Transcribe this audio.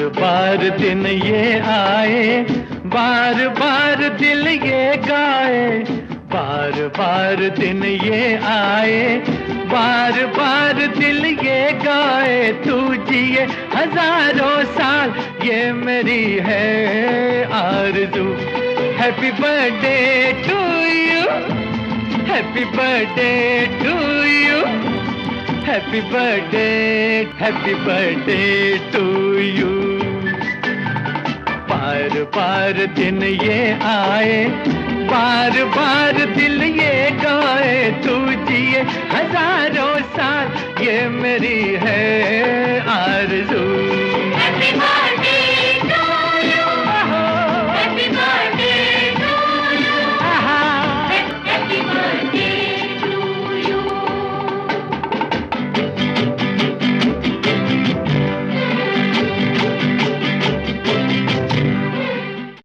बार दिन ये आए, बार बार दिल ये गाए, बार बार दिन ये आए, बार बार दिल ये गाए। तू जिए हजारों साल ये मेरी है आरज़ू। Happy birthday to you, happy birthday to you, happy birthday to you. बार बार दिन ये आए, बार बार दिल ये गाए। तू जिए हजारों साल ये मेरी है